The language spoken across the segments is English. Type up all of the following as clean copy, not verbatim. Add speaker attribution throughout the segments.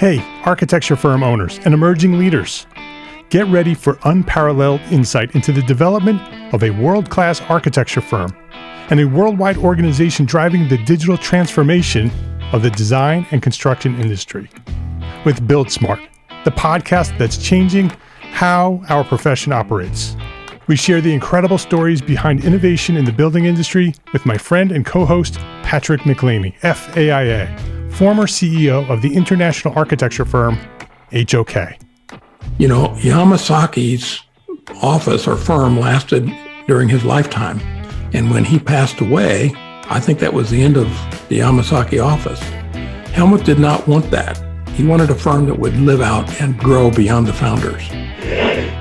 Speaker 1: Hey, architecture firm owners and emerging leaders. Get ready for unparalleled insight into the development of a world-class architecture firm and a worldwide organization driving the digital transformation of the design and construction industry. With Build Smart, the podcast that's changing how our profession operates. We share the incredible stories behind innovation in the building industry with my friend and co-host, Patrick McLeamy, FAIA, former CEO of the international architecture firm, HOK.
Speaker 2: You know, Yamasaki's office or firm lasted during his lifetime. And when he passed away, I think that was the end of the Yamasaki office. Helmut did not want that. He wanted a firm that would live out and grow beyond the founders.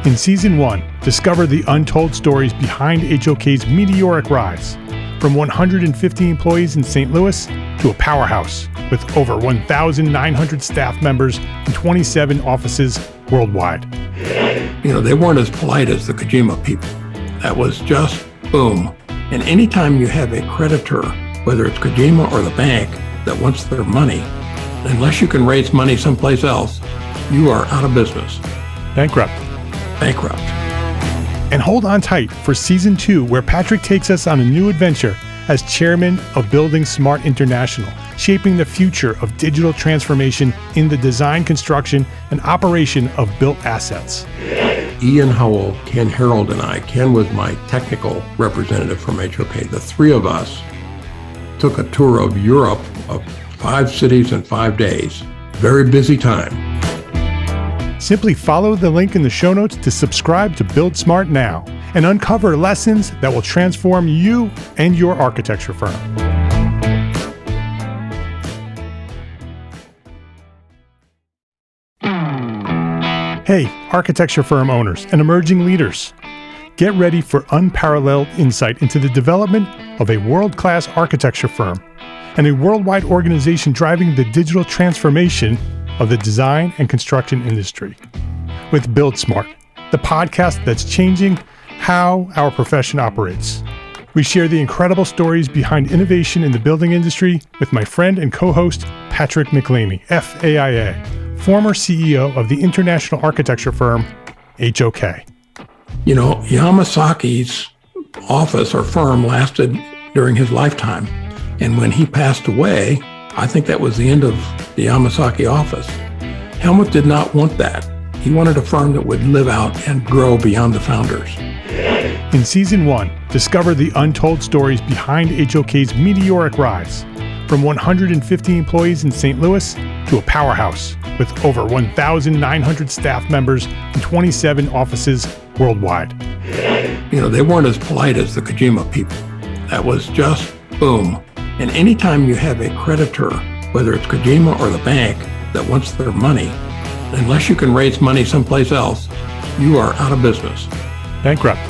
Speaker 1: In Season 1, discover the untold stories behind HOK's meteoric rise, from 150 employees in St. Louis to a powerhouse with over 1,900 staff members and 27 offices worldwide.
Speaker 2: You know, they weren't as polite as the Kojima people. That was just boom. And anytime you have a creditor, whether it's Kojima or the bank, that wants their money, unless you can raise money someplace else, you are out of business.
Speaker 1: Bankrupt. And hold on tight for Season 2, where Patrick takes us on a new adventure as chairman of Building Smart International, shaping the future of digital transformation in the design, construction, and operation of built assets.
Speaker 2: Ian Howell, Ken Harold, and I, Ken was my technical representative from HOK. The three of us took a tour of Europe of 5 cities in 5 days. Very busy time.
Speaker 1: Simply follow the link in the show notes to subscribe to Build Smart now and uncover lessons that will transform you and your architecture firm. Hey, architecture firm owners and emerging leaders. Get ready for unparalleled insight into the development of a world-class architecture firm and a worldwide organization driving the digital transformation of the design and construction industry. With Build Smart, the podcast that's changing how our profession operates. We share the incredible stories behind innovation in the building industry with my friend and co-host, Patrick McLeamy, FAIA, former CEO of the international architecture firm, HOK.
Speaker 2: You know, Yamasaki's office or firm lasted during his lifetime. And when he passed away, I think that was the end of the Yamasaki office. Helmut did not want that. He wanted a firm that would live out and grow beyond the founders.
Speaker 1: In Season 1, discover the untold stories behind HOK's meteoric rise, from 150 employees in St. Louis to a powerhouse with over 1,900 staff members and 27 offices worldwide.
Speaker 2: You know, they weren't as polite as the Kojima people. That was just boom. And anytime you have a creditor, whether it's Kojima or the bank, that wants their money, unless you can raise money someplace else, you are out of business.
Speaker 1: Bankrupt.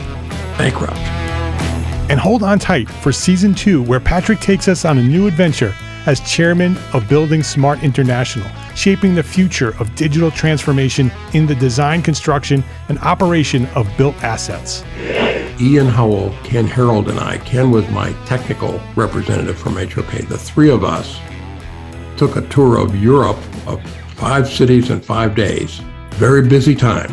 Speaker 1: And hold on tight for Season 2, where Patrick takes us on a new adventure as chairman of Building Smart International, shaping the future of digital transformation in the design, construction, and operation of built assets.
Speaker 2: Ian Howell, Ken Harold, and I, Ken was my technical representative from HOK. The three of us took a tour of Europe of 5 cities in 5 days. Very busy time.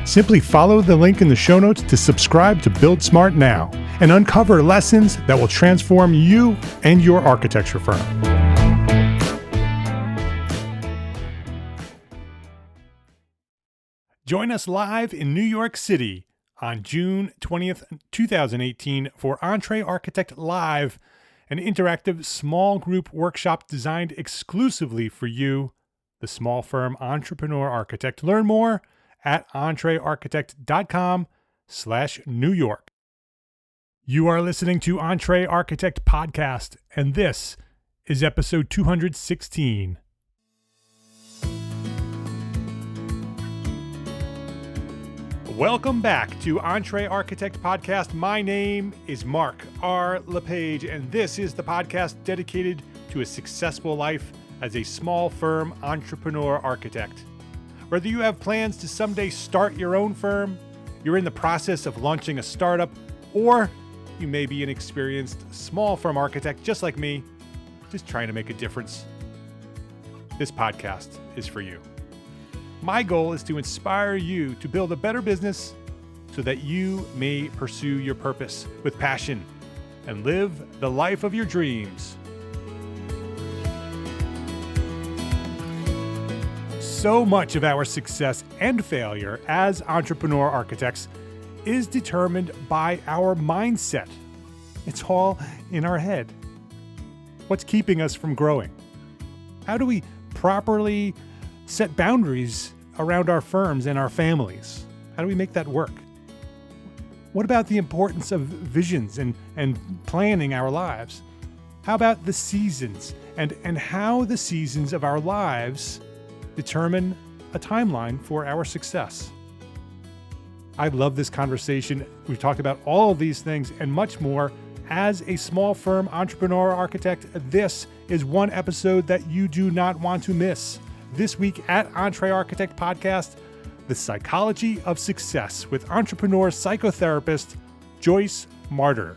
Speaker 1: Simply follow the link in the show notes to subscribe to Build Smart now and uncover lessons that will transform you and your architecture firm. Join us live in New York City on June 20th, 2018 for EntreArchitect Live, an interactive small group workshop designed exclusively for you, the small firm entrepreneur architect. Learn more at EntreArchitect.com/New York. You are listening to EntreArchitect Podcast, and this is episode 216. Welcome back to EntreArchitect Podcast. My name is Mark R. LePage, and this is the podcast dedicated to a successful life as a small firm entrepreneur architect. Whether you have plans to someday start your own firm, you're in the process of launching a startup, or you may be an experienced small firm architect just like me, just trying to make a difference. this podcast is for you. My goal is to inspire you to build a better business so that you may pursue your purpose with passion and live the life of your dreams. So much of our success and failure as entrepreneur architects is determined by our mindset. It's all in our head. What's keeping us from growing? How do we properly set boundaries around our firms and our families? How do we make that work? What about the importance of visions and planning our lives? How about the seasons and how the seasons of our lives determine a timeline for our success? I love this conversation. We've talked about all of these things and much more. As a small firm entrepreneur architect, this is one episode that you do not want to miss. This week at EntreArchitect Podcast, The Psychology of Success with entrepreneur psychotherapist Joyce Marter.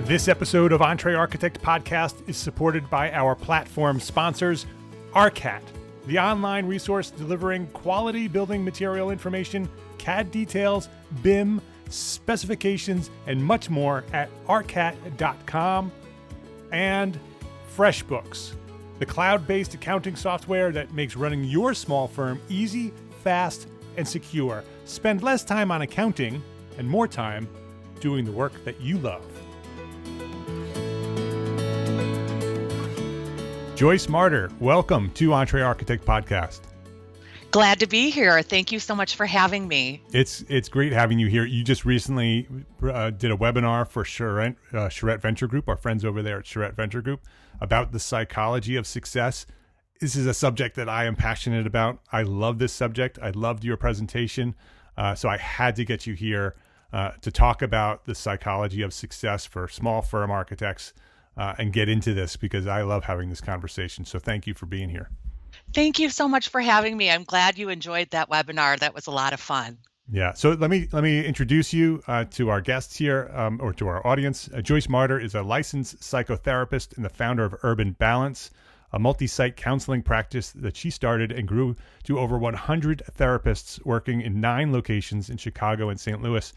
Speaker 1: This episode of EntreArchitect Podcast is supported by our platform sponsors, ARCAT, the online resource delivering quality building material information, CAD details, BIM, specifications, and much more at arcat.com, and FreshBooks, the cloud-based accounting software that makes running your small firm easy, fast, and secure. Spend less time on accounting and more time doing the work that you love. Joyce Marter, welcome to EntreArchitect Podcast.
Speaker 3: Glad to be here. Thank you so much for having me.
Speaker 1: It's great having you here. You just recently did a webinar for Charette Venture Group, our friends over there at Charette Venture Group, about the psychology of success. This is a subject that I am passionate about. I love this subject. I loved your presentation. So I had to get you here to talk about the psychology of success for small firm architects and get into this because I love having this conversation. So thank you for being here.
Speaker 3: Thank you so much for having me. I'm glad you enjoyed that webinar. That was a lot of fun.
Speaker 1: Yeah. So let me introduce you to our guests here, or to our audience. Joyce Marter is a licensed psychotherapist and the founder of Urban Balance, a multi-site counseling practice that she started and grew to over 100 therapists working in 9 locations in Chicago and St. Louis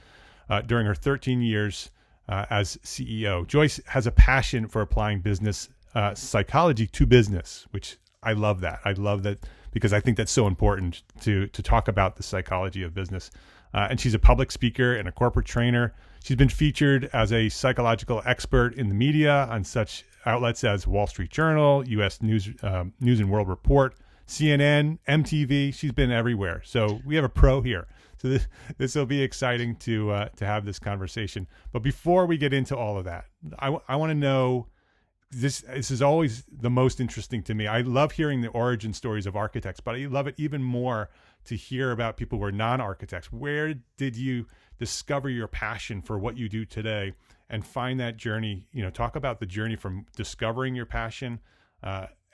Speaker 1: during her 13 years as CEO. Joyce has a passion for applying business psychology to business, which I love that. I love that because I think that's so important to talk about the psychology of business. And she's a public speaker and a corporate trainer. She's been featured as a psychological expert in the media on such outlets as Wall Street Journal, U.S. News and World Report, CNN, MTV. She's been everywhere. So we have a pro here. So this will be exciting to have this conversation. But before we get into all of that, I want to know. This is always the most interesting to me. I love hearing the origin stories of architects, but I love it even more to hear about people who are non-architects. Where did you discover your passion for what you do today and find that journey? Talk about the journey from discovering your passion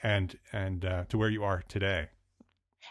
Speaker 1: and to where you are today.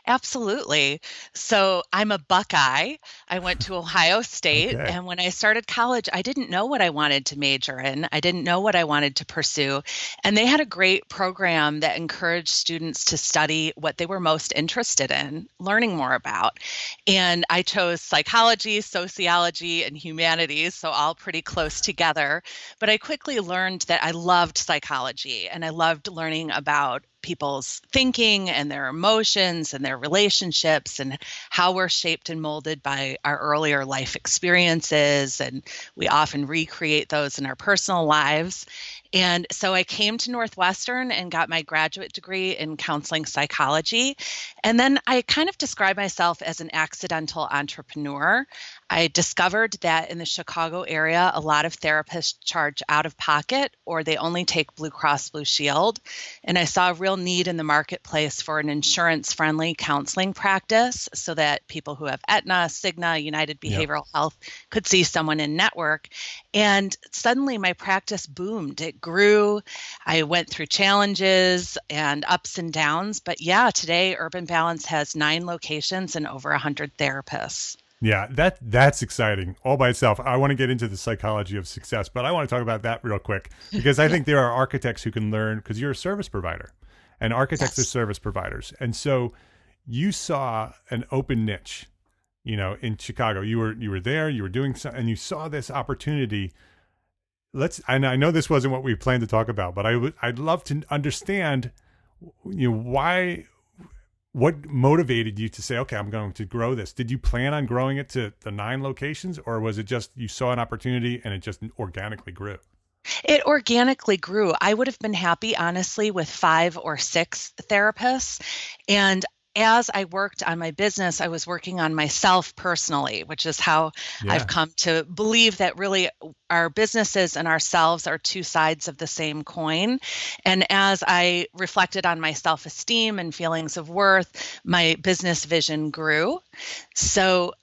Speaker 3: Absolutely. So I'm a Buckeye. I went to Ohio State.
Speaker 1: Okay.
Speaker 3: And when I started college, I didn't know what I wanted to major in. I didn't know what I wanted to pursue. And they had a great program that encouraged students to study what they were most interested in, learning more about. And I chose psychology, sociology, and humanities, so all pretty close together. But I quickly learned that I loved psychology and I loved learning about people's thinking and their emotions and their relationships and how we're shaped and molded by our earlier life experiences. And we often recreate those in our personal lives. And so I came to Northwestern and got my graduate degree in counseling psychology. And then I kind of describe myself as an accidental entrepreneur. I discovered that in the Chicago area, a lot of therapists charge out of pocket or they only take Blue Cross Blue Shield. And I saw a real need in the marketplace for an insurance-friendly counseling practice so that people who have Aetna, Cigna, United Behavioral Health could see someone in network. And suddenly my practice boomed. It grew. I went through challenges and ups and downs. But yeah, today Urban Balance has 9 locations and over 100 therapists.
Speaker 1: Yeah, that's exciting all by itself. I want to get into the psychology of success, but I want to talk about that real quick because I
Speaker 3: Yeah.
Speaker 1: think there are architects who can learn because you're a service provider and architects are
Speaker 3: Yes.
Speaker 1: service providers. And so you saw an open niche, in Chicago. You were there, you were doing something and you saw this opportunity. And I know this wasn't what we planned to talk about, but I'd love to understand, why what motivated you to say, okay, I'm going to grow this? Did you plan on growing it to the 9 locations, or was it just you saw an opportunity and it just organically grew?
Speaker 3: It organically grew. I would have been happy, honestly, with 5 or 6 therapists. And as I worked on my business, I was working on myself personally, which is how I've
Speaker 1: Yeah.
Speaker 3: come to believe that really our businesses and ourselves are 2 sides of the same coin. And as I reflected on my self esteem and feelings of worth, my business vision grew. So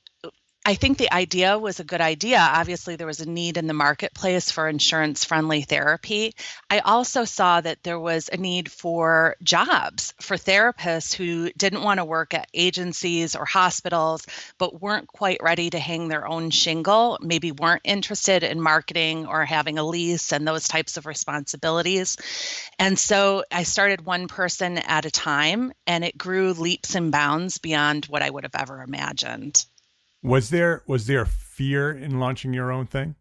Speaker 3: I think the idea was a good idea. Obviously, there was a need in the marketplace for insurance-friendly therapy. I also saw that there was a need for jobs for therapists who didn't want to work at agencies or hospitals, but weren't quite ready to hang their own shingle, maybe weren't interested in marketing or having a lease and those types of responsibilities. And so I started one person at a time, and it grew leaps and bounds beyond what I would have ever imagined.
Speaker 1: Was there fear in launching your own thing?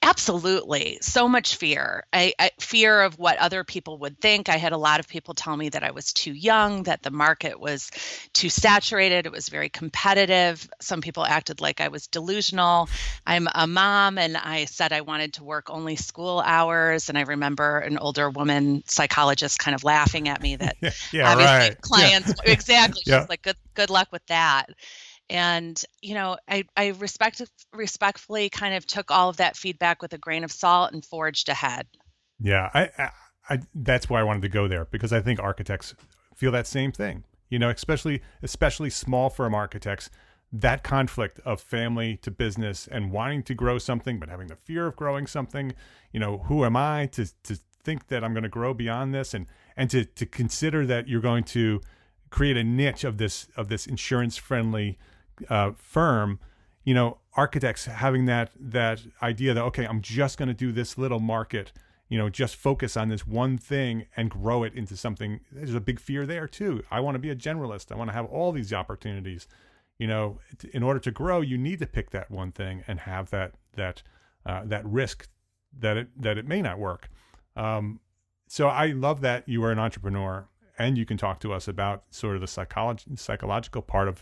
Speaker 3: Absolutely. So much fear. Fear of what other people would think. I had a lot of people tell me that I was too young, that the market was too saturated. It was very competitive. Some people acted like I was delusional. I'm a mom, and I said I wanted to work only school hours. And I remember an older woman psychologist kind of laughing at me that
Speaker 1: Yeah, yeah,
Speaker 3: obviously
Speaker 1: right.
Speaker 3: clients,
Speaker 1: Yeah.
Speaker 3: exactly.
Speaker 1: Yeah.
Speaker 3: She's like, good luck with that. And, I respectfully kind of took all of that feedback with a grain of salt and forged ahead.
Speaker 1: Yeah, that's why I wanted to go there because I think architects feel that same thing. Especially small firm architects, that conflict of family to business and wanting to grow something, but having the fear of growing something. Who am I to think that I'm going to grow beyond this, and to consider that you're going to create a niche of this insurance friendly firm. Architects having that idea that, okay, I'm just going to do this little market, just focus on this one thing and grow it into something. There's a big fear there too. I want to be a generalist. I want to have all these opportunities. In order to grow, you need to pick that one thing and have that risk that it may not work. So I love that you are an entrepreneur and you can talk to us about sort of the psychological part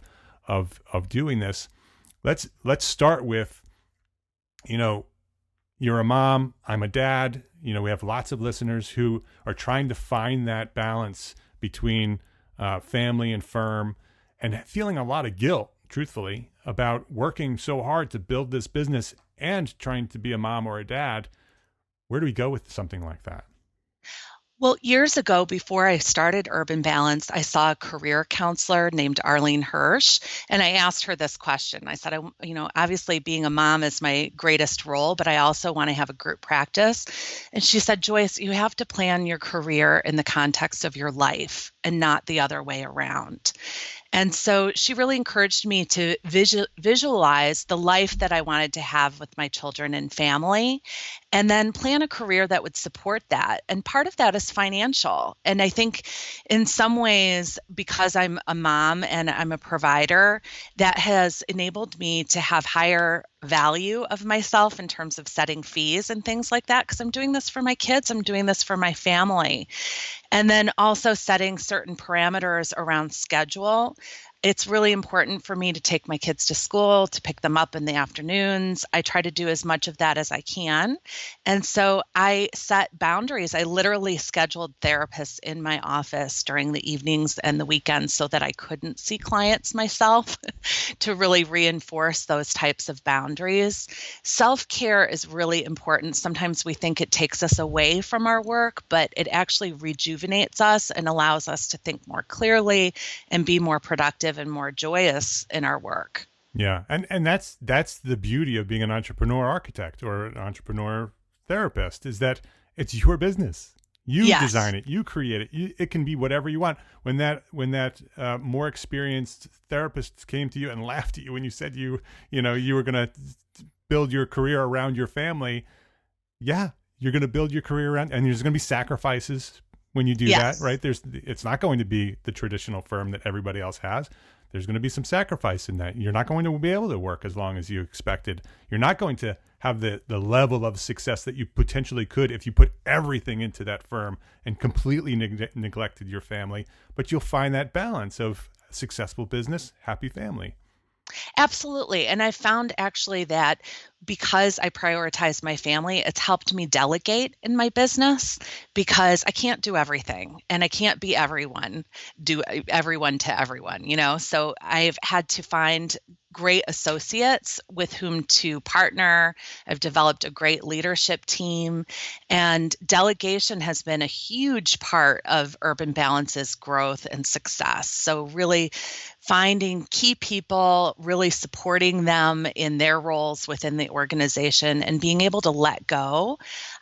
Speaker 1: of doing this. Let's start with, you're a mom, I'm a dad. We have lots of listeners who are trying to find that balance between family and firm, and feeling a lot of guilt, truthfully, about working so hard to build this business and trying to be a mom or a dad. Where do we go with something like that?
Speaker 3: Well, years ago, before I started Urban Balance, I saw a career counselor named Arlene Hirsch, and I asked her this question. I said, obviously being a mom is my greatest role, but I also want to have a group practice. And she said, Joyce, you have to plan your career in the context of your life and not the other way around. And so she really encouraged me to visualize the life that I wanted to have with my children and family, and then plan a career that would support that. And part of that is financial. And I think in some ways, because I'm a mom and I'm a provider, that has enabled me to have higher value of myself in terms of setting fees and things like that, because I'm doing this for my kids, I'm doing this for my family. And then also setting certain parameters around schedule. It's really important for me to take my kids to school, to pick them up in the afternoons. I try to do as much of that as I can. And so I set boundaries. I literally scheduled therapists in my office during the evenings and the weekends so that I couldn't see clients myself to really reinforce those types of boundaries. Self-care is really important. Sometimes we think it takes us away from our work, but it actually rejuvenates us and allows us to think more clearly and be more productive and more joyous in our work.
Speaker 1: Yeah. And that's the beauty of being an entrepreneur architect or an entrepreneur therapist, is that it's your business. You
Speaker 3: Yes.
Speaker 1: design it, you create it. It can be whatever you want. When that more experienced therapist came to you and laughed at you when you said you were going to build your career around your family, yeah, you're going to build your career around, and there's going to be sacrifices when you do
Speaker 3: Yes.
Speaker 1: that, right? It's not going to be the traditional firm that everybody else has. There's going to be some sacrifice in that. You're not going to be able to work as long as you expected. You're not going to have the level of success that you potentially could if you put everything into that firm and completely neglected your family. But you'll find that balance of successful business, happy family.
Speaker 3: Absolutely. And I found actually that because I prioritize my family, it's helped me delegate in my business because I can't do everything and I can't be do everyone to everyone. So I've had to find great associates with whom to partner. I've developed a great leadership team, and delegation has been a huge part of Urban Balance's growth and success. So really finding key people, really supporting them in their roles within the organization and being able to let go.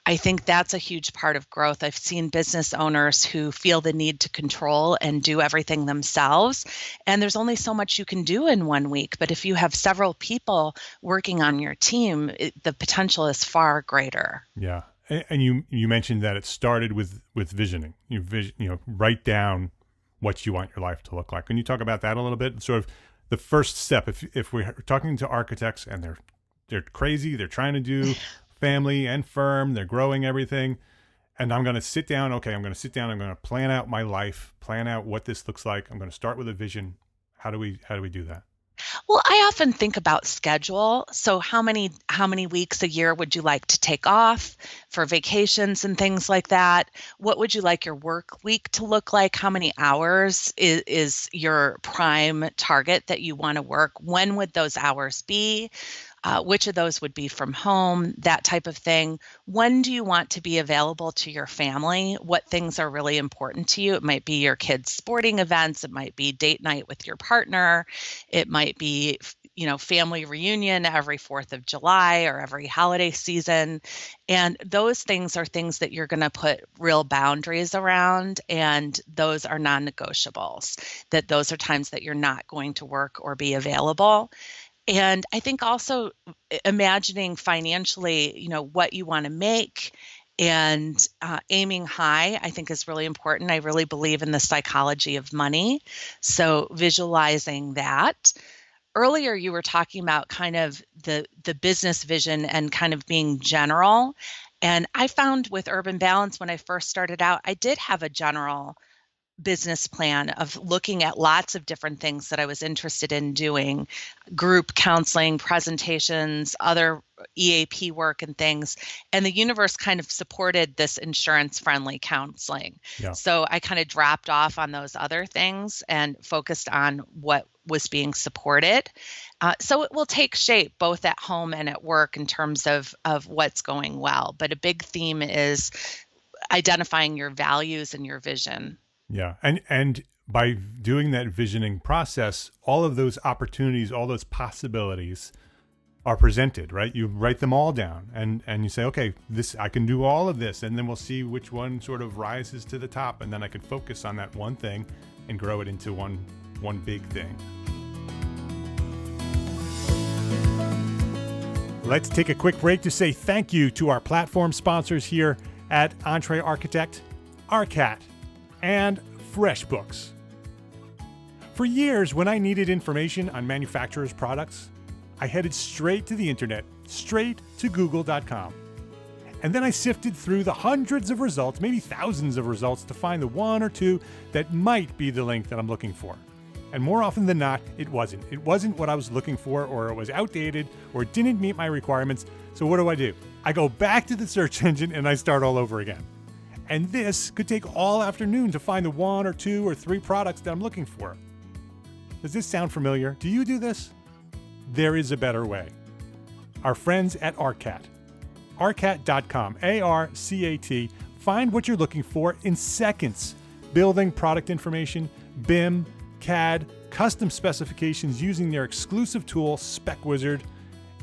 Speaker 3: I think that's a huge part of growth. I've seen business owners who feel the need to control and do everything themselves. And there's only so much you can do in 1 week. But if you have several people working on your team, the potential is far greater.
Speaker 1: Yeah. And you mentioned that it started with visioning. You write down what you want your life to look like. Can you talk about that a little bit? Sort of the first step, if we're talking to architects and they're crazy, they're trying to do family and firm, they're growing everything, and I'm going to sit down. Okay, I'm going to plan out my life, plan out what this looks like. I'm going to start with a vision. How do we do that?
Speaker 3: Well, I often think about schedule. So how many weeks a year would you like to take off for vacations and things like that? What would you like your work week to look like? How many hours is your prime target that you want to work? When would those hours be? Which of those would be from home, that type of thing. When do you want to be available to your family? What things are really important to you? It might be your kids' sporting events. It might be date night with your partner. It might be, family reunion every 4th of July or every holiday season. And those things are things that you're going to put real boundaries around. And those are non-negotiables, that those are times that you're not going to work or be available. And I think also imagining financially, what you want to make and aiming high, I think is really important. I really believe in the psychology of money. So visualizing that. Earlier, you were talking about kind of the business vision and kind of being general. And I found with Urban Balance, when I first started out, I did have a general business plan of looking at lots of different things that I was interested in doing, group counseling, presentations, other EAP work and things. And the universe kind of supported this insurance-friendly counseling.
Speaker 1: Yeah.
Speaker 3: So I kind of dropped off on those other things and focused on what was being supported. So it will take shape both at home and at work in terms of what's going well. But a big theme is identifying your values and your vision.
Speaker 1: Yeah. And by doing that visioning process, all of those opportunities, all those possibilities are presented, right? You write them all down and you say, okay, I can do all of this. And then we'll see which one sort of rises to the top. And then I can focus on that one thing and grow it into one big thing. Let's take a quick break to say thank you to our platform sponsors here at EntreArchitect, ARCAT, and FreshBooks. For years, when I needed information on manufacturers' products, I headed straight to the internet, straight to google.com. And then I sifted through the hundreds of results, maybe thousands of results, to find the one or two that might be the link that I'm looking for. And more often than not, it wasn't. It wasn't what I was looking for, or it was outdated, or it didn't meet my requirements. So what do? I go back to the search engine and I start all over again. And this could take all afternoon to find the 1 or 2 or 3 products that I'm looking for. Does this sound familiar? Do you do this? There is a better way. Our friends at ARCAT. ARCAT.com, ARCAT. Find what you're looking for in seconds. Building product information, BIM, CAD, custom specifications using their exclusive tool, SpecWizard,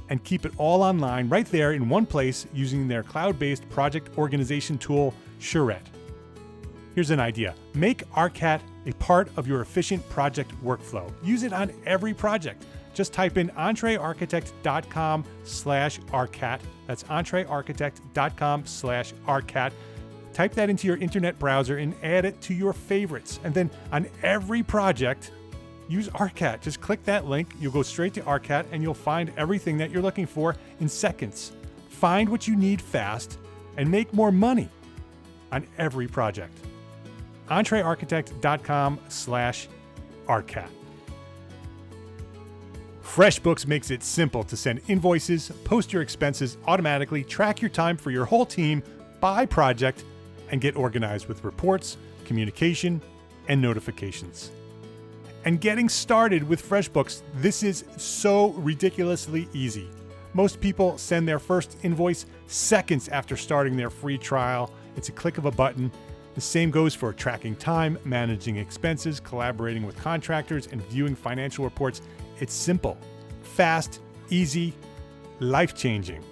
Speaker 1: and keep it all online right there in one place using their cloud-based project organization tool, Charette. Here's an idea. Make ARCAT a part of your efficient project workflow. Use it on every project. Just type in EntreArchitect.com/ARCAT. That's EntreArchitect.com/ARCAT. Type that into your internet browser and add it to your favorites. And then on every project, use ARCAT. Just click that link. You'll go straight to ARCAT and you'll find everything that you're looking for in seconds. Find what you need fast and make more money on every project. EntreArchitect.com/ARCAT. FreshBooks makes it simple to send invoices, post your expenses automatically, track your time for your whole team by project, and get organized with reports, communication, and notifications. And getting started with FreshBooks, this is so ridiculously easy. Most people send their first invoice seconds after starting their free trial. It's a click of a button. The same goes for tracking time, managing expenses, collaborating with contractors, and viewing financial reports. It's simple, fast, easy, life-changing.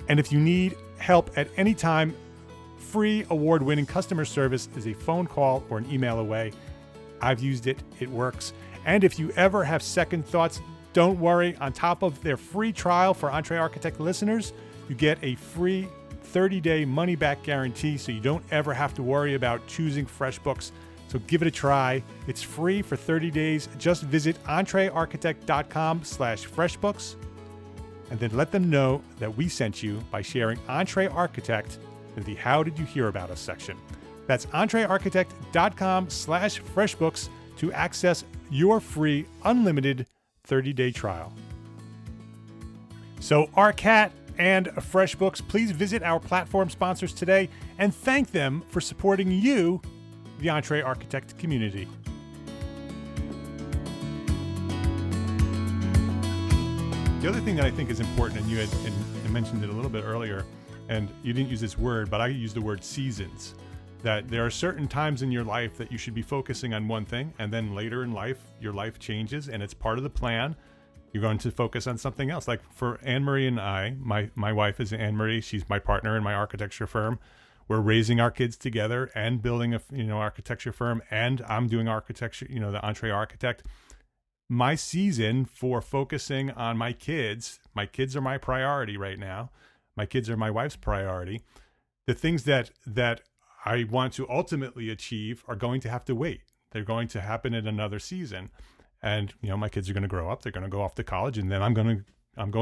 Speaker 1: And if you need help at any time, free award-winning customer service is a phone call or an email away. I've used it. It works. And if you ever have second thoughts, don't worry. On top of their free trial for EntreArchitect listeners, you get a free 30-day money-back guarantee, so you don't ever have to worry about choosing FreshBooks. So give it a try. It's free for 30 days. Just visit EntreArchitect.com/FreshBooks and then let them know that we sent you by sharing EntreArchitect in the How Did You Hear About Us section. That's EntreArchitect.com/FreshBooks to access your free unlimited 30-day trial. So ARCAT and FreshBooks, please visit our platform sponsors today and thank them for supporting you, the EntreArchitect community. The other thing that I think is important, and you had mentioned it a little bit earlier, and you didn't use this word, but I use the word seasons, that there are certain times in your life that you should be focusing on one thing, and then later in life, your life changes, and it's part of the plan. You're going to focus on something else. Like for Anne-Marie and I, my wife is Anne-Marie. She's my partner in my architecture firm. We're raising our kids together and building a architecture firm, and I'm doing architecture, the EntreArchitect. My season for focusing on my kids are my priority right now. My kids are my wife's priority. The things that I want to ultimately achieve are going to have to wait. They're going to happen in another season. And, my kids are going to grow up. They're going to go off to college, and then I'm going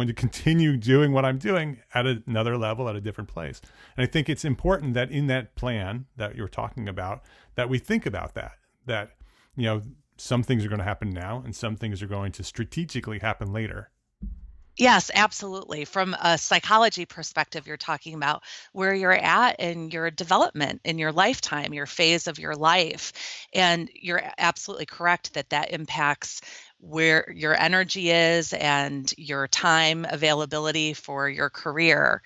Speaker 1: to continue doing what I'm doing at another level, at a different place. And I think it's important that in that plan that you're talking about, that we think about that, some things are going to happen now and some things are going to strategically happen later.
Speaker 3: Yes, absolutely. From a psychology perspective, you're talking about where you're at in your development, in your lifetime, your phase of your life. And you're absolutely correct that impacts where your energy is and your time availability for your career.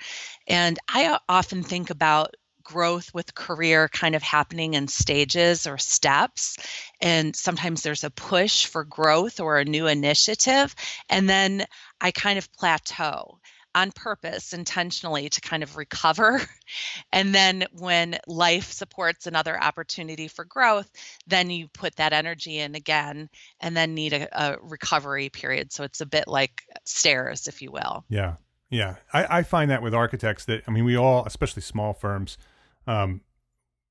Speaker 3: And I often think about growth with career kind of happening in stages or steps. And sometimes there's a push for growth or a new initiative. And then I kind of plateau on purpose, intentionally, to kind of recover. And then when life supports another opportunity for growth, then you put that energy in again and then need a recovery period. So it's a bit like stairs, if you will.
Speaker 1: Yeah. Yeah. I find that with architects that, we all, especially small firms,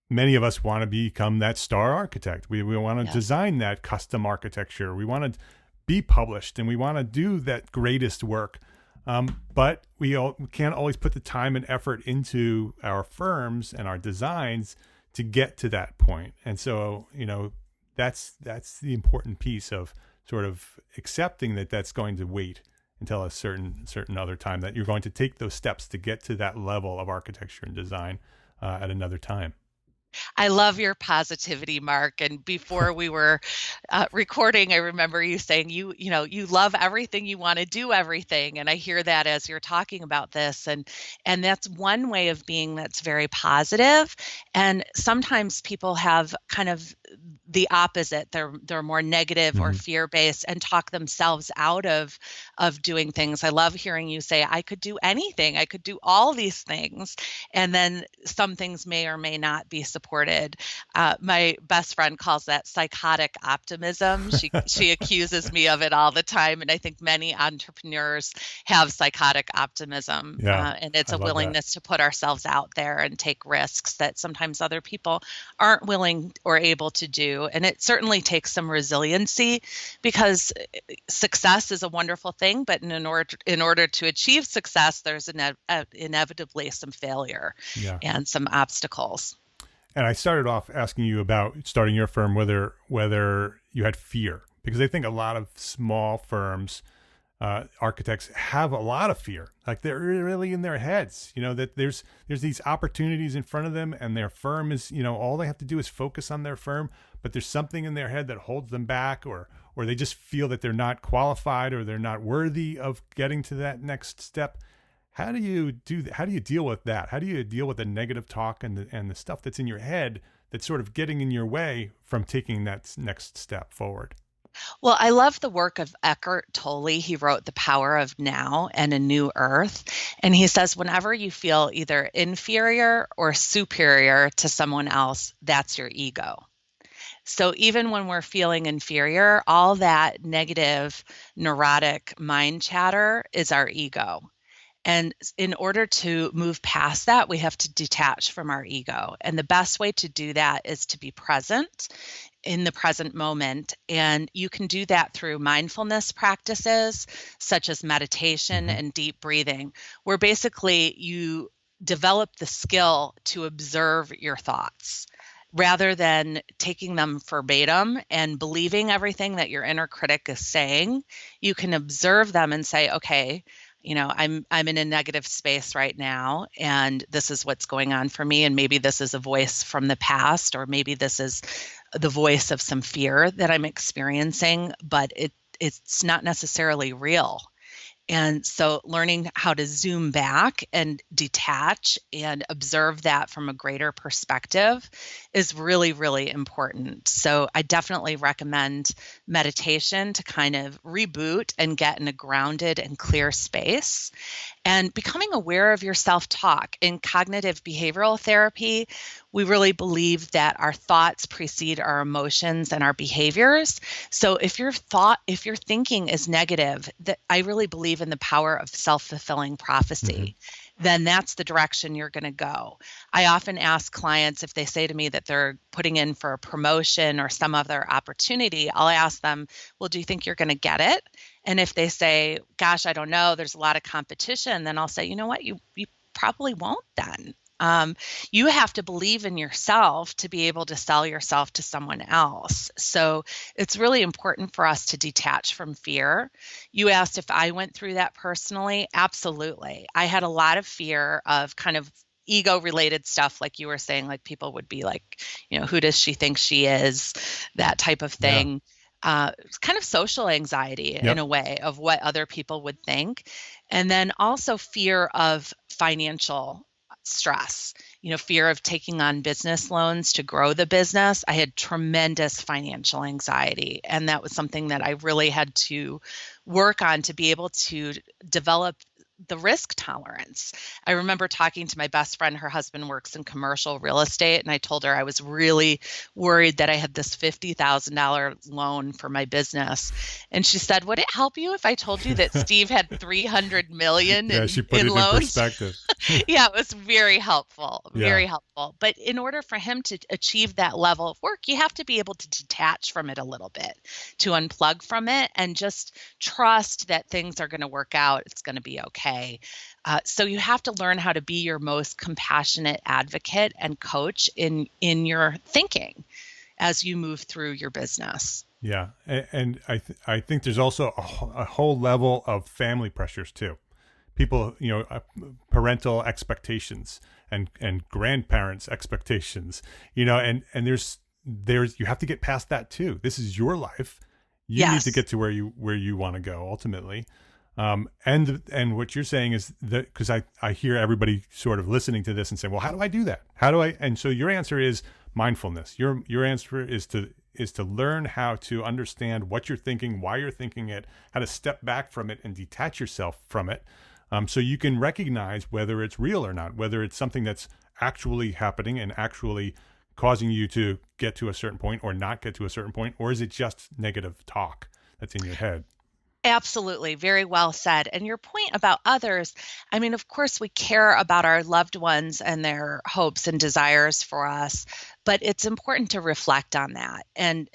Speaker 1: many of us want to become that star architect. We want to design that custom architecture. We want to be published and we want to do that greatest work. But we can't always put the time and effort into our firms and our designs to get to that point. And so, that's the important piece of sort of accepting that that's going to wait until a certain other time, that you're going to take those steps to get to that level of architecture and design at another time.
Speaker 3: I love your positivity, Mark. And before we were recording, I remember you saying you love everything, you want to do everything. And I hear that as you're talking about this. And that's one way of being that's very positive. And sometimes people have kind of the opposite. They're more negative or fear-based and talk themselves out of doing things. I love hearing you say, I could do anything. I could do all these things. And then some things may or may not be supported. My best friend calls that psychotic optimism. She accuses me of it all the time. And I think many entrepreneurs have psychotic optimism. And it's a willingness to put ourselves out there and take risks that sometimes other people aren't willing or able to do. And it certainly takes some resiliency, because success is a wonderful thing, but in order to achieve success, there's inevitably some failure and some obstacles.
Speaker 1: And I started off asking you about starting your firm, whether you had fear, because I think a lot of small firms, architects, have a lot of fear. Like, they're really in their heads, that there's these opportunities in front of them, and their firm is, all they have to do is focus on their firm, but there's something in their head that holds them back, or they just feel that they're not qualified or they're not worthy of getting to that next step. How do you do that? How do you deal with that? How do you deal with the negative talk and the stuff that's in your head that's sort of getting in your way from taking that next step forward?
Speaker 3: Well, I love the work of Eckhart Tolle. He wrote The Power of Now and A New Earth. And he says, whenever you feel either inferior or superior to someone else, that's your ego. So even when we're feeling inferior, all that negative, neurotic mind chatter is our ego. And in order to move past that, we have to detach from our ego. And the best way to do that is to be present in the present moment. And you can do that through mindfulness practices, such as meditation and deep breathing, where basically you develop the skill to observe your thoughts, rather than taking them verbatim and believing everything that your inner critic is saying. You can observe them and say, okay, I'm in a negative space right now, and this is what's going on for me. And maybe this is a voice from the past, or maybe this is the voice of some fear that I'm experiencing, but it's not necessarily real. And so learning how to zoom back and detach and observe that from a greater perspective is really, really important. So I definitely recommend meditation to kind of reboot and get in a grounded and clear space. And becoming aware of your self-talk. In cognitive behavioral therapy, we really believe that our thoughts precede our emotions and our behaviors. So if your thinking is negative, that I really believe in the power of self-fulfilling prophecy. Then that's the direction you're going to go. I often ask clients, if they say to me that they're putting in for a promotion or some other opportunity, I'll ask them, well, do you think you're going to get it? And if they say, gosh, I don't know, there's a lot of competition, then I'll say, you know what, you probably won't then. You have to believe in yourself to be able to sell yourself to someone else. So it's really important for us to detach from fear. You asked if I went through that personally. Absolutely. I had a lot of fear of kind of ego-related stuff, like you were saying, like people would be like, who does she think she is? That type of thing. Kind of social anxiety in a way of what other people would think. And then also fear of financial stress, fear of taking on business loans to grow the business. I had tremendous financial anxiety, and that was something that I really had to work on to be able to develop the risk tolerance. I remember talking to my best friend. Her husband works in commercial real estate, and I told her I was really worried that I had this $50,000 loan for my business. And she said, would it help you if I told you that Steve had $300 million in
Speaker 1: she put it
Speaker 3: loans?
Speaker 1: in perspective.
Speaker 3: Yeah, it was very helpful, very helpful. But in order for him to achieve that level of work, you have to be able to detach from it a little bit, to unplug from it and just trust that things are going to work out. It's going to be okay. So you have to learn how to be your most compassionate advocate and coach in your thinking as you move through your business.
Speaker 1: Yeah. And I think there's also a whole level of family pressures too. People, parental expectations and grandparents' expectations, and there's you have to get past that too. This is your life. You need to get to where you want to go ultimately. And what you're saying is that, because I hear everybody sort of listening to this and saying, well, how do I do that? And so your answer is mindfulness. Your answer is to learn how to understand what you're thinking, why you're thinking it, how to step back from it and detach yourself from it, so you can recognize whether it's real or not, whether it's something that's actually happening and actually causing you to get to a certain point or not get to a certain point, or is it just negative talk that's in your head?
Speaker 3: Absolutely. Very well said. And your point about others, I mean, of course, we care about our loved ones and their hopes and desires for us, but it's important to reflect on that and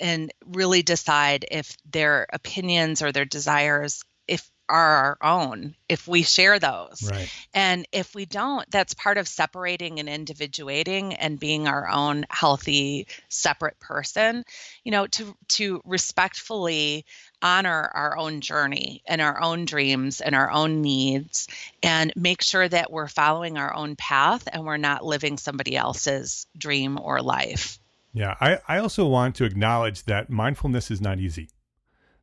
Speaker 3: really decide if their opinions or their desires are our own, if we share those.
Speaker 1: Right.
Speaker 3: And if we don't, that's part of separating and individuating and being our own healthy, separate person, to respectfully honor our own journey and our own dreams and our own needs, and make sure that we're following our own path and we're not living somebody else's dream or life.
Speaker 1: Yeah. I also want to acknowledge that mindfulness is not easy.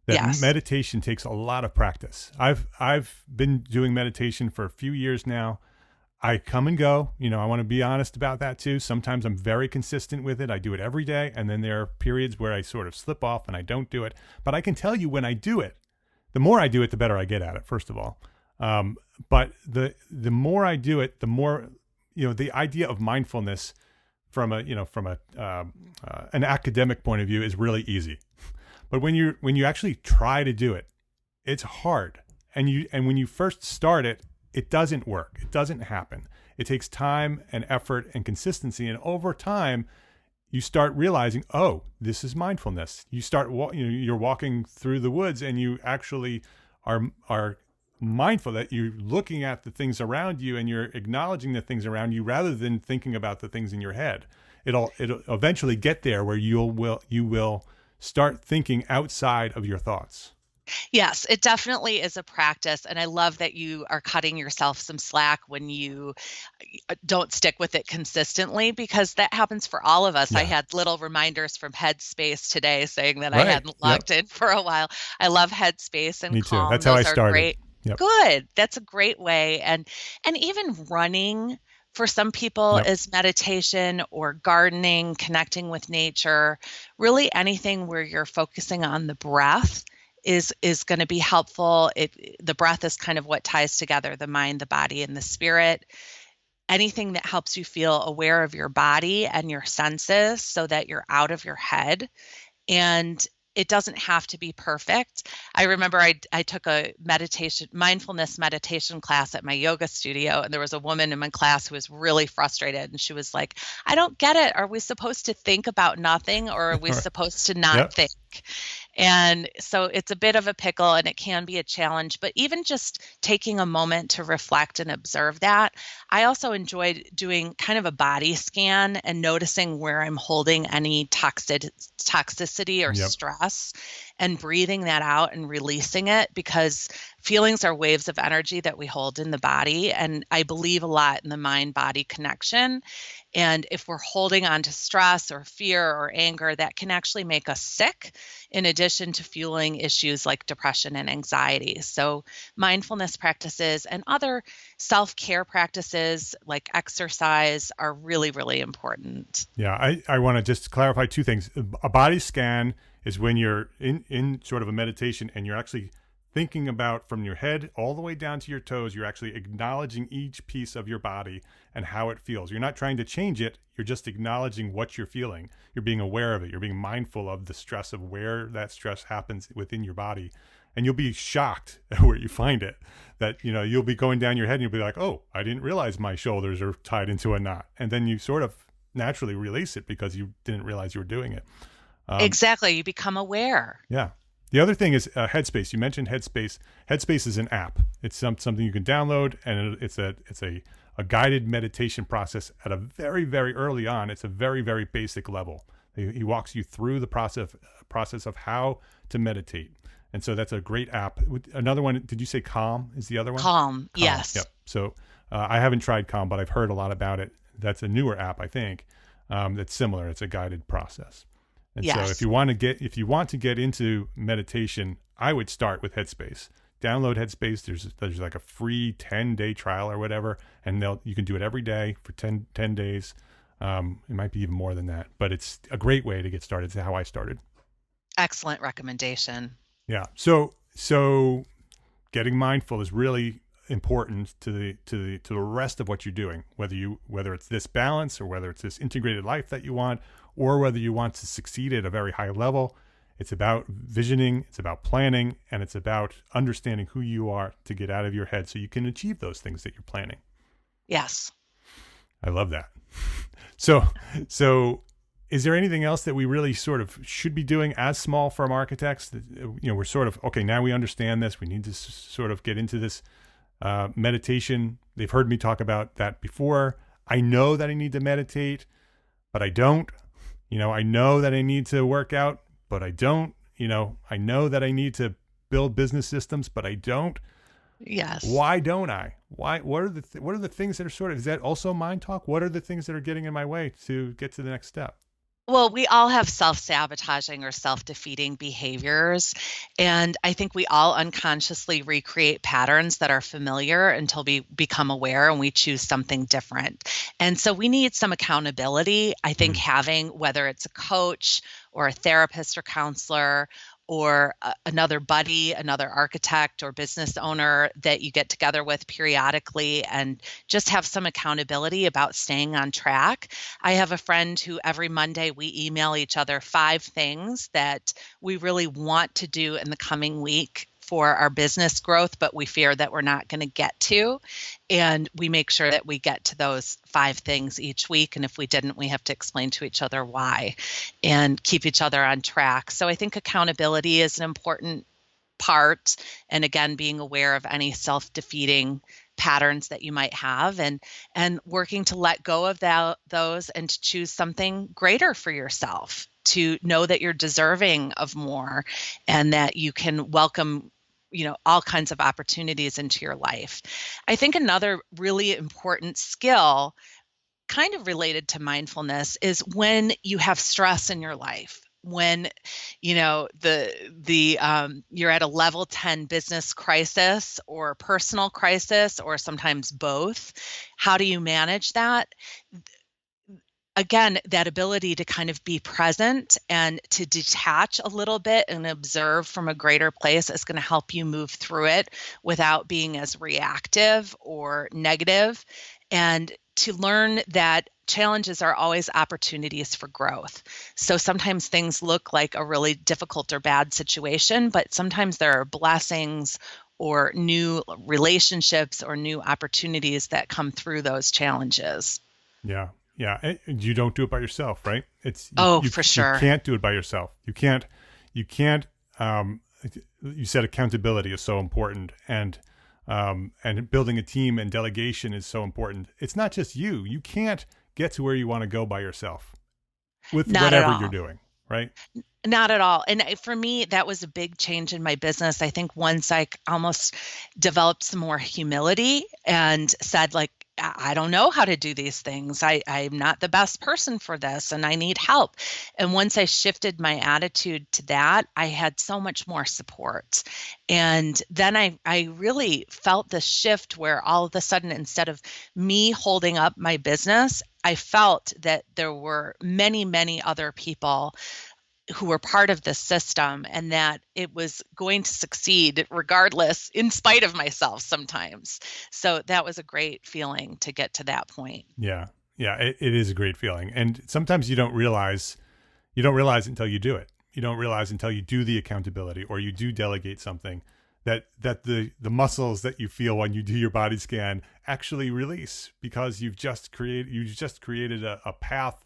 Speaker 1: That
Speaker 3: Yes.
Speaker 1: meditation takes a lot of practice. I've been doing meditation for a few years now. I come and go. I want to be honest about that too. Sometimes I'm very consistent with it. I do it every day. And then there are periods where I sort of slip off and I don't do it. But I can tell you when I do it, the more I do it, the better I get at it, first of all. But the more I do it, the more, the idea of mindfulness from an academic point of view is really easy. But when you actually try to do it, it's hard. And when you first start it, it doesn't work. It doesn't happen. It takes time and effort and consistency. And over time, you start realizing, oh, this is mindfulness. You start, you're walking through the woods and you actually are mindful that you're looking at the things around you and you're acknowledging the things around you rather than thinking about the things in your head. It'll eventually get there where you will start thinking outside of your thoughts.
Speaker 3: Yes, it definitely is a practice. And I love that you are cutting yourself some slack when you don't stick with it consistently, because that happens for all of us.
Speaker 1: Yeah.
Speaker 3: I had little reminders from Headspace today saying that
Speaker 1: Right.
Speaker 3: I hadn't logged in for a while. I love Headspace and
Speaker 1: Me too.
Speaker 3: Calm.
Speaker 1: That's how I
Speaker 3: Those are
Speaker 1: started.
Speaker 3: great.
Speaker 1: Yep.
Speaker 3: Good. That's a great way. And even running for some people
Speaker 1: Yep.
Speaker 3: is meditation, or gardening, connecting with nature. Really anything where you're focusing on the breath is going to be helpful. The breath is kind of what ties together the mind, the body, and the spirit. Anything that helps you feel aware of your body and your senses so that you're out of your head. And it doesn't have to be perfect. I remember I took a mindfulness meditation class at my yoga studio, and there was a woman in my class who was really frustrated. And she was like, I don't get it. Are we supposed to think about nothing, or are we supposed to not
Speaker 1: Yep.
Speaker 3: think? And so it's a bit of a pickle and it can be a challenge, but even just taking a moment to reflect and observe that. I also enjoyed doing kind of a body scan and noticing where I'm holding any toxicity or
Speaker 1: Yep.
Speaker 3: stress, and breathing that out and releasing it, because feelings are waves of energy that we hold in the body. And I believe a lot in the mind-body connection. And if we're holding on to stress or fear or anger, that can actually make us sick, in addition to fueling issues like depression and anxiety. So mindfulness practices and other self-care practices like exercise are really, really important.
Speaker 1: Yeah, I want to just clarify two things. A body scan is when you're in sort of a meditation and you're actually thinking about, from your head all the way down to your toes, you're actually acknowledging each piece of your body and how it feels. You're not trying to change it. You're just acknowledging what you're feeling. You're being aware of it. You're being mindful of the stress, of where that stress happens within your body. And you'll be shocked at where you find it. That, you'll be going down your head and you'll be like, oh, I didn't realize my shoulders are tied into a knot. And then you sort of naturally release it because you didn't realize you were doing it.
Speaker 3: Exactly. You become aware.
Speaker 1: Yeah. The other thing is Headspace. You mentioned Headspace. Headspace is an app. It's something you can download, and it's a guided meditation process at a very, very early on. It's a very, very basic level. He walks you through the process of how to meditate. And so that's a great app. Another one, did you say Calm is the other one?
Speaker 3: Calm. Yes.
Speaker 1: Yep. So I haven't tried Calm, but I've heard a lot about it. That's a newer app, I think, that's similar. It's a guided process. And
Speaker 3: Yes.
Speaker 1: so if you want to get into meditation, I would start with Headspace. Download Headspace. There's like a free 10-day trial or whatever, and you can do it every day for 10 days. It might be even more than that, but it's a great way to get started. It's how I started.
Speaker 3: Excellent recommendation.
Speaker 1: Yeah. So getting mindful is really important to the rest of what you're doing, whether it's this balance or whether it's this integrated life that you want, or whether you want to succeed at a very high level. It's about visioning, it's about planning, and it's about understanding who you are to get out of your head so you can achieve those things that you're planning.
Speaker 3: Yes.
Speaker 1: I love that. So is there anything else that we really sort of should be doing as small firm architects? We're sort of, okay, now we understand this. We need to sort of get into this meditation. They've heard me talk about that before. I know that I need to meditate, but I don't. I know that I need to work out, but I don't. I know that I need to build business systems, but I don't.
Speaker 3: Yes.
Speaker 1: Why don't I? What are the things that are sort of, is that also mind talk? What are the things that are getting in my way to get to the next step?
Speaker 3: Well, we all have self-sabotaging or self-defeating behaviors. And I think we all unconsciously recreate patterns that are familiar until we become aware and we choose something different. And so we need some accountability. I think having, whether it's a coach or a therapist or counselor, or another buddy, another architect or business owner that you get together with periodically and just have some accountability about staying on track. I have a friend who every Monday we email each other 5 things that we really want to do in the coming week for our business growth, but we fear that we're not going to get to. And we make sure that we get to those 5 things each week. And if we didn't, we have to explain to each other why and keep each other on track. So I think accountability is an important part. And again, being aware of any self-defeating patterns that you might have and working to let go of those and to choose something greater for yourself, to know that you're deserving of more and that you can welcome all kinds of opportunities into your life. I think another really important skill, kind of related to mindfulness, is when you have stress in your life. When you're at a level 10 business crisis or personal crisis, or sometimes both, how do you manage that? Again, that ability to kind of be present and to detach a little bit and observe from a greater place is going to help you move through it without being as reactive or negative, and to learn that challenges are always opportunities for growth. So sometimes things look like a really difficult or bad situation, but sometimes there are blessings or new relationships or new opportunities that come through those challenges.
Speaker 1: Yeah. Yeah, you don't do it by yourself, right?
Speaker 3: For sure.
Speaker 1: You can't do it by yourself. You can't. You said accountability is so important, and building a team and delegation is so important. It's not just you. You can't get to where you want to go by yourself with whatever you're doing, right?
Speaker 3: Not at all. And for me, that was a big change in my business. I think once I almost developed some more humility and said, I don't know how to do these things. I'm not the best person for this and I need help. And once I shifted my attitude to that, I had so much more support. And then I really felt this shift where all of a sudden, instead of me holding up my business, I felt that there were many, many other people who were part of the system and that it was going to succeed regardless, in spite of myself sometimes. So that was a great feeling to get to that point.
Speaker 1: Yeah. Yeah. It is a great feeling. And sometimes you don't realize until you do it. You don't realize until you do the accountability or you do delegate something that the muscles that you feel when you do your body scan actually release, because you've just created a path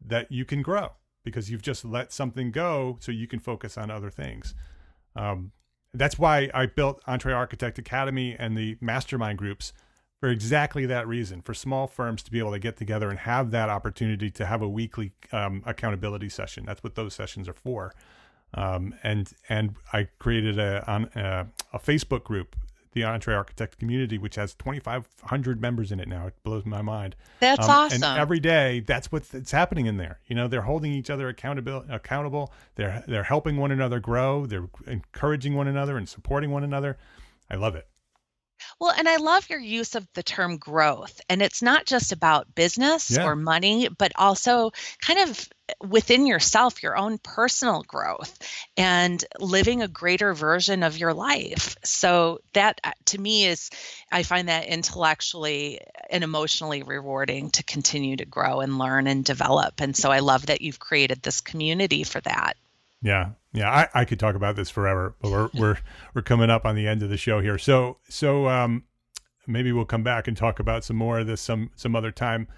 Speaker 1: that you can grow, because you've just let something go so you can focus on other things. That's why I built EntreArchitect Academy and the mastermind groups, for exactly that reason, for small firms to be able to get together and have that opportunity to have a weekly accountability session. That's what those sessions are for. And I created a Facebook group, the EntreArchitect community, which has 2,500 members in it now. It blows my mind.
Speaker 3: That's awesome.
Speaker 1: And every day, that's what's happening in there. They're holding each other accountable. They're helping one another grow. They're encouraging one another and supporting one another. I love it.
Speaker 3: Well, and I love your use of the term growth. And it's not just about business
Speaker 1: Yeah.
Speaker 3: or money, but also kind of within yourself, your own personal growth and living a greater version of your life. So that to me I find that intellectually and emotionally rewarding to continue to grow and learn and develop. And so I love that you've created this community for that.
Speaker 1: Yeah. Yeah. I could talk about this forever, but we're coming up on the end of the show here. So maybe we'll come back and talk about some more of this some other time.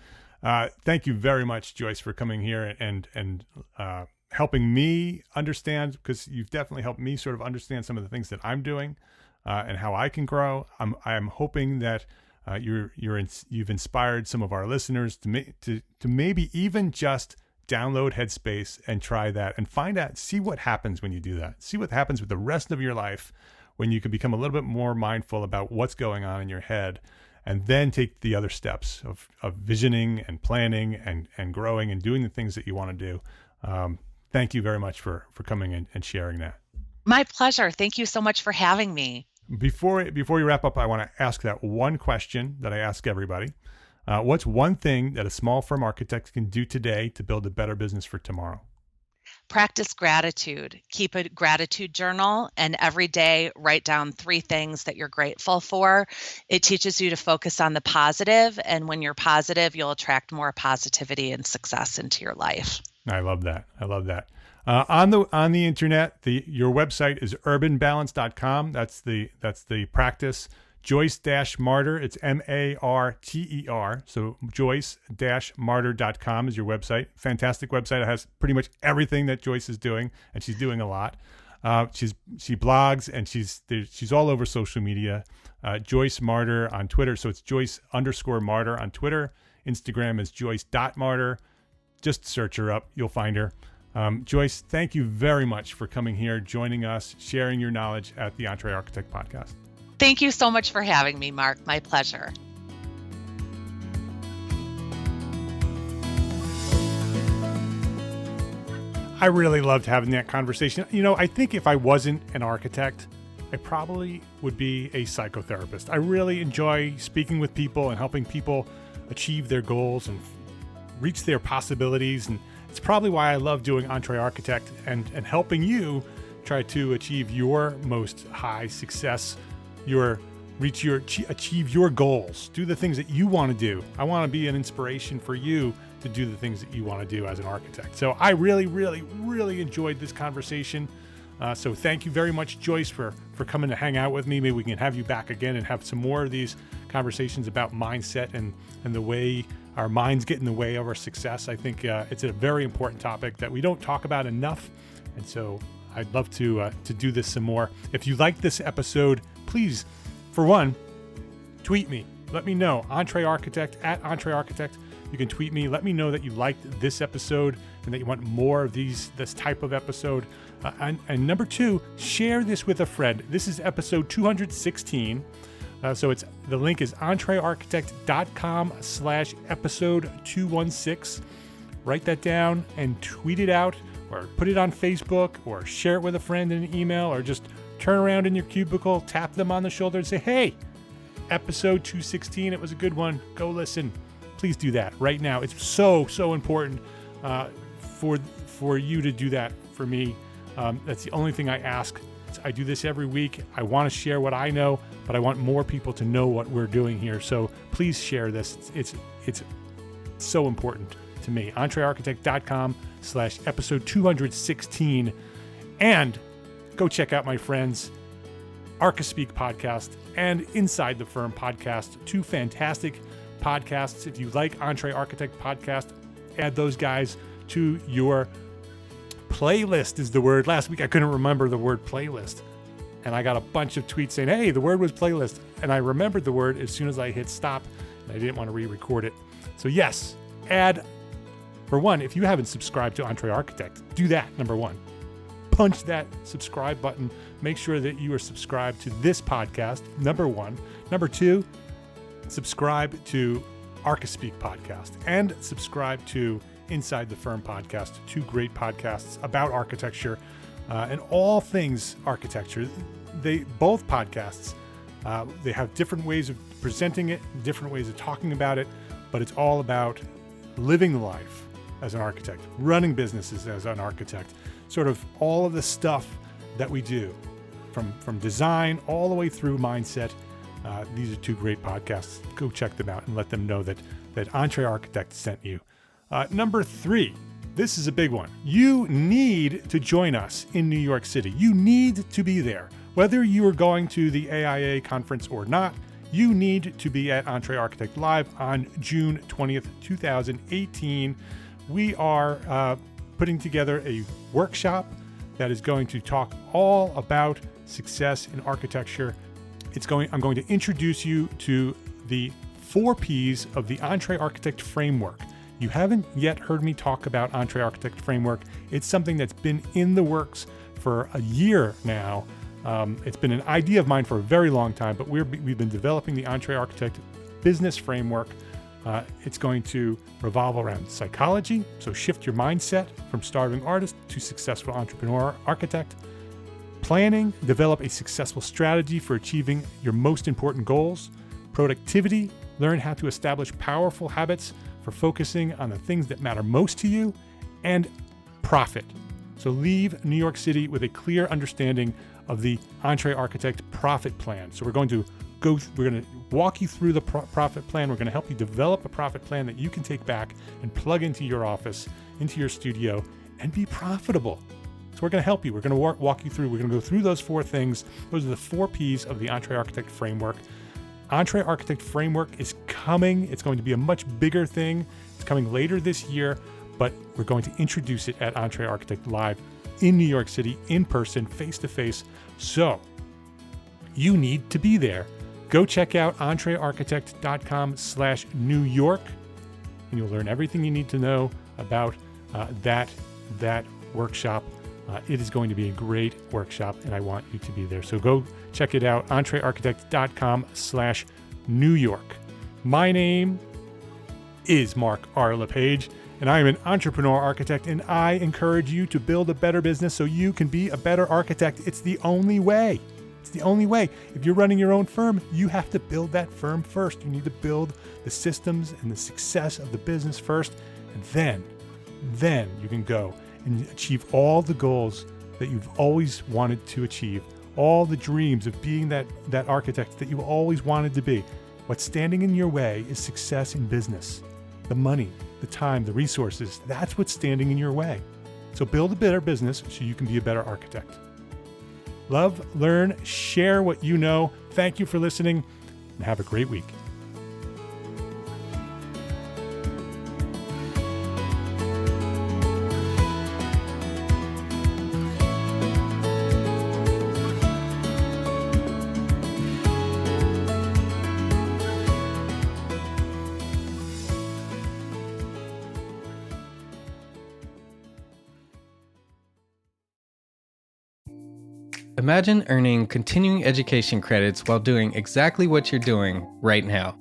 Speaker 1: Thank you very much, Joyce, for coming here and helping me understand, because you've definitely helped me sort of understand some of the things that I'm doing and how I can grow. I'm hoping that you've inspired some of our listeners to maybe even just download Headspace and try that and see what happens when you do that. See what happens with the rest of your life when you can become a little bit more mindful about what's going on in your head, and then take the other steps of visioning and planning and growing and doing the things that you want to do. Thank you very much for coming and sharing that.
Speaker 3: My pleasure. Thank you so much for having me.
Speaker 1: Before we wrap up, I want to ask that one question that I ask everybody. What's one thing that a small firm architect can do today to build a better business for tomorrow?
Speaker 3: Practice gratitude. Keep a gratitude journal, and every day write down 3 things that you're grateful for. It teaches you to focus on the positive, and when you're positive, you'll attract more positivity and success into your life.
Speaker 1: I love that. On the internet, your website is urbanbalance.com. That's the practice. Joyce-Marter, it's Marter. So Joyce-Marter.com is your website. Fantastic website. It has pretty much everything that Joyce is doing, and she's doing a lot. She blogs, and she's all over social media. Joyce Marter on Twitter. So it's Joyce_Marter on Twitter. Instagram is Joyce.Marter. Just search her up. You'll find her. Joyce, thank you very much for coming here, joining us, sharing your knowledge at the EntreArchitect podcast.
Speaker 3: Thank you so much for having me, Mark. My pleasure.
Speaker 1: I really loved having that conversation. I think if I wasn't an architect, I probably would be a psychotherapist. I really enjoy speaking with people and helping people achieve their goals and reach their possibilities. And it's probably why I love doing EntreArchitect and helping you try to achieve your most high success, achieve your goals, do the things that you want to do. I want to be an inspiration for you to do the things that you want to do as an architect. So I really, really, really enjoyed this conversation. So thank you very much, Joyce, for coming to hang out with me. Maybe we can have you back again and have some more of these conversations about mindset and the way our minds get in the way of our success. I think it's a very important topic that we don't talk about enough. And so I'd love to do this some more. If you like this episode, please, for one, tweet me. Let me know. EntreArchitect at EntreArchitect. You can tweet me. Let me know that you liked this episode and that you want more of this type of episode. And number 2, share this with a friend. This is episode 216. So the link is EntreArchitect.com/episode 216. Write that down and tweet it out, or put it on Facebook, or share it with a friend in an email, or just turn around in your cubicle, tap them on the shoulder and say, hey, episode 216, it was a good one. Go listen. Please do that right now. It's so, so important for you to do that for me. That's the only thing I ask. I do this every week. I want to share what I know, but I want more people to know what we're doing here. So please share this. It's so important to me. EntreArchitect.com/episode 216. And go check out my friends, ArchiSpeak podcast and Inside the Firm podcast, 2 fantastic podcasts. If you like EntreArchitect podcast, add those guys to your playlist is the word. Last week I couldn't remember the word playlist, and I got a bunch of tweets saying, hey, the word was playlist, and I remembered the word as soon as I hit stop, and I didn't want to re-record it. So yes, add, for one, if you haven't subscribed to EntreArchitect, do that, number 1. Punch that subscribe button. Make sure that you are subscribed to this podcast, number 1. Number 2, subscribe to ArchiSpeak podcast and subscribe to Inside the Firm podcast, 2 great podcasts about architecture and all things architecture. Both podcasts They have different ways of presenting it, different ways of talking about it, but it's all about living life as an architect, running businesses as an architect, sort of all of the stuff that we do, from design all the way through mindset. These are two great podcasts. Go check them out and let them know that EntreArchitect sent you. Number 3, this is a big one. You need to join us in New York City. You need to be there. Whether you are going to the AIA conference or not, you need to be at EntreArchitect Live on June 20th, 2018. We are putting together a workshop that is going to talk all about success in architecture. I'm going to introduce you to the 4 Ps of the EntreArchitect framework. You haven't yet heard me talk about EntreArchitect framework. It's something that's been in the works for a year now. It's been an idea of mine for a very long time, but we've been developing the EntreArchitect business framework. It's going to revolve around psychology, so shift your mindset from starving artist to successful entrepreneur architect. Planning, develop a successful strategy for achieving your most important goals. Productivity, learn how to establish powerful habits for focusing on the things that matter most to you. And profit. So leave New York City with a clear understanding of the EntreArchitect profit plan. So we're going to walk you through the profit plan. We're going to help you develop a profit plan that you can take back and plug into your office, into your studio, and be profitable. So we're going to help you. We're going to walk you through. We're going to go through those 4 things. Those are the 4 Ps of the EntreArchitect framework. EntreArchitect framework is coming. It's going to be a much bigger thing. It's coming later this year, but we're going to introduce it at EntreArchitect Live in New York City, in person, face-to-face. So you need to be there. Go check out entrearchitect.com/New York, and you'll learn everything you need to know about that workshop. It is going to be a great workshop, and I want you to be there. So go check it out, entrearchitect.com/New York. My name is Mark R. LePage, and I am an entrepreneur architect, and I encourage you to build a better business so you can be a better architect. It's the only way. It's the only way. If you're running your own firm, you have to build that firm first. You need to build the systems and the success of the business first, and then you can go and achieve all the goals that you've always wanted to achieve, all the dreams of being that architect that you always wanted to be. What's standing in your way is success in business. The money, the time, the resources, that's what's standing in your way. So build a better business so you can be a better architect. Love, learn, share what you know. Thank you for listening, and have a great week.
Speaker 4: Imagine earning continuing education credits while doing exactly what you're doing right now.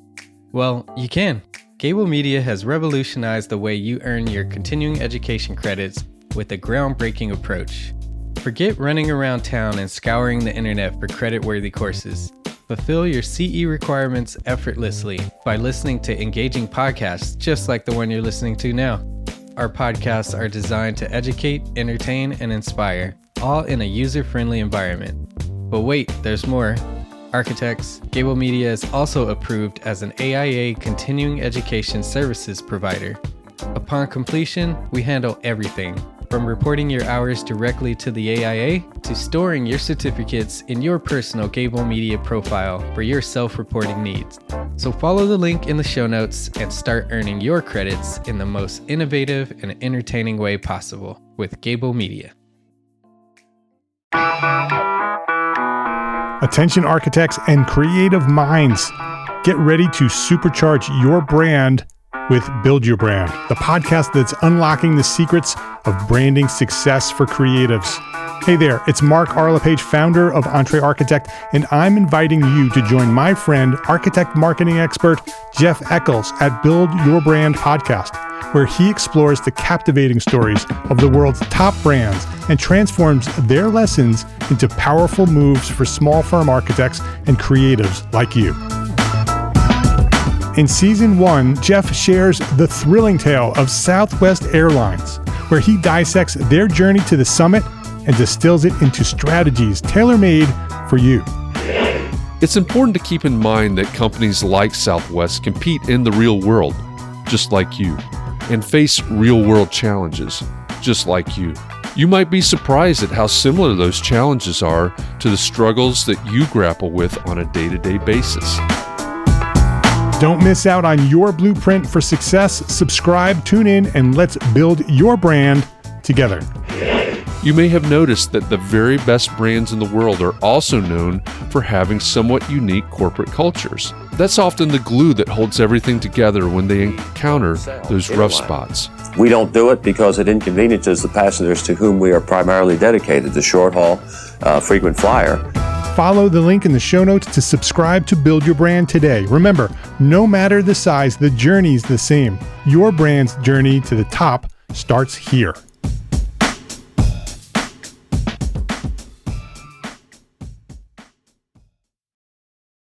Speaker 4: Well, you can. Gable Media has revolutionized the way you earn your continuing education credits with a groundbreaking approach. Forget running around town and scouring the internet for credit-worthy courses. Fulfill your CE requirements effortlessly by listening to engaging podcasts just like the one you're listening to now. Our podcasts are designed to educate, entertain, and inspire, all in a user-friendly environment. But wait, there's more. Architects, Gable Media is also approved as an AIA continuing education services provider. Upon completion, we handle everything, from reporting your hours directly to the AIA to storing your certificates in your personal Gable Media profile for your self-reporting needs. So follow the link in the show notes and start earning your credits in the most innovative and entertaining way possible with Gable Media.
Speaker 1: Attention architects and creative minds, get ready to supercharge your brand with Build Your Brand, the podcast that's unlocking the secrets of branding success for creatives. Hey there, it's Mark Arlepage, founder of EntreArchitect, and I'm inviting you to join my friend, architect marketing expert Jeff Eccles at Build Your Brand podcast, where he explores the captivating stories of the world's top brands and transforms their lessons into powerful moves for small firm architects and creatives like you. In Season 1, Jeff shares the thrilling tale of Southwest Airlines, where he dissects their journey to the summit and distills it into strategies tailor-made for you.
Speaker 5: It's important to keep in mind that companies like Southwest compete in the real world, just like you, and face real-world challenges, just like you. You might be surprised at how similar those challenges are to the struggles that you grapple with on a day-to-day basis.
Speaker 1: Don't miss out on your blueprint for success. Subscribe, tune in, and let's build your brand together.
Speaker 5: You may have noticed that the very best brands in the world are also known for having somewhat unique corporate cultures. That's often the glue that holds everything together when they encounter those rough spots.
Speaker 6: We don't do it because it inconveniences the passengers to whom we are primarily dedicated, the short haul, frequent flyer.
Speaker 1: Follow the link in the show notes to subscribe to Build Your Brand today. Remember, no matter the size, the journey's the same. Your brand's journey to the top starts here.